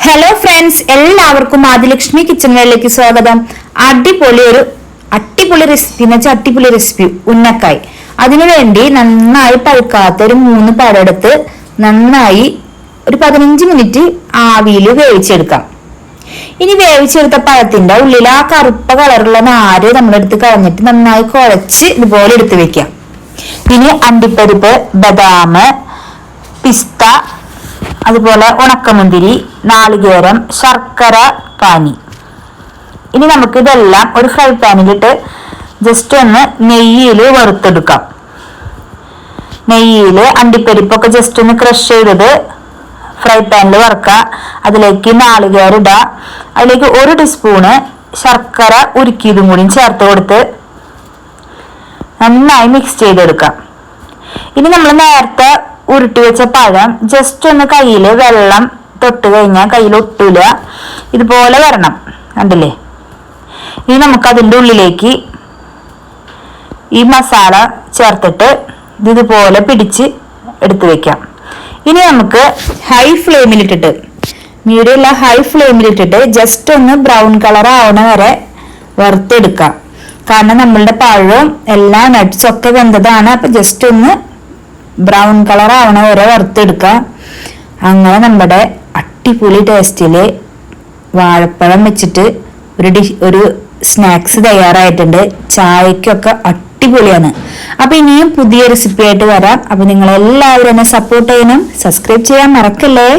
Hello friends, എല്ലാവർക്കും Adilakshmi kitchen വേളിലേക്ക് സ്വാഗതം. അടിപൊളി റെസിപ്പി എന്ന് വെച്ചാൽ അടിപൊളി റെസിപ്പി ഉന്നക്കായ്. അതിനുവേണ്ടി നന്നായി പഴുക്കാത്ത ഒരു 3 പഴം എടുത്ത് നന്നായി ഒരു 15 മിനിറ്റ് ആവിയിൽ വേവിച്ചെടുക്കാം. ഇനി വേവിച്ചെടുത്ത പഴത്തിന്റെ ഉള്ളിൽ ആ കറുപ്പ കളറുള്ള നാര് നമ്മളെടുത്ത് കളഞ്ഞിട്ട് നന്നായി കുഴച്ച് ഇതുപോലെ എടുത്ത് വെക്കാം. ഇനി അണ്ടിപ്പരിപ്പ്, ബദാം, പിസ്ത, അതുപോലെ ഉണക്കമുന്തിരി, നാളികേരം, ശർക്കര പാനി. ഇനി നമുക്ക് ഇതെല്ലാം ഒരു ഫ്രൈ പാനിലിട്ട് ജസ്റ്റ് ഒന്ന് നെയ്യിൽ വറുത്തെടുക്കാം. നെയ്യിൽ അണ്ടിപ്പരിപ്പൊക്കെ ജസ്റ്റ് ഒന്ന് ക്രഷ് ചെയ്തത് ഫ്രൈ പാനിൽ വറുക്കുക. അതിലേക്ക് നാളികേരം ഇടുക. അതിലേക്ക് 1 ടീസ്പൂണ് ശർക്കര ഉരുക്കിയതും കൂടി ചേർത്ത് കൊടുത്ത് നന്നായി മിക്സ് ചെയ്തെടുക്കാം. ഇനി നമ്മൾ നേരത്തെ ഉരുട്ടി വെച്ച പഴം ജസ്റ്റ് ഒന്ന് കയ്യിൽ വെള്ളം തൊട്ട് കഴിഞ്ഞാൽ കയ്യിൽ ഒട്ടൂല, ഇതുപോലെ വരണം. കണ്ടില്ലേ? ഇനി നമുക്ക് അതിൻ്റെ ഉള്ളിലേക്ക് ഈ മസാല ചേർത്തിട്ട് ഇതുപോലെ പിടിച്ച് എടുത്തു വെക്കാം. ഇനി നമുക്ക് ഹൈ ഫ്ലെയിമിലിട്ടിട്ട് ജസ്റ്റ് ഒന്ന് ബ്രൗൺ കളർ ആവണ വരെ വറുത്തെടുക്കാം. കാരണം നമ്മളുടെ പഴവും എല്ലാ നട്ട്സും ഒക്കെ വെന്തതാണ്. അപ്പൊ ജസ്റ്റ് ഒന്ന് ബ്രൗൺ കളർ ആവണ വരെ വറുത്തെടുക്കുക. അങ്ങനെ നമ്മുടെ അടിപൊളി ടേസ്റ്റില് വാഴപ്പഴം വെച്ചിട്ട് ഒരു സ്നാക്സ് തയ്യാറായിട്ടുണ്ട്. ചായക്കൊക്കെ അടിപൊളിയാണ്. അപ്പൊ ഇനിയും പുതിയ റെസിപ്പി ആയിട്ട് വരാം. അപ്പൊ നിങ്ങൾ എല്ലാവരും എന്നെ സപ്പോർട്ട് ചെയ്യണം. സബ്സ്ക്രൈബ് ചെയ്യാൻ മറക്കല്ലേ.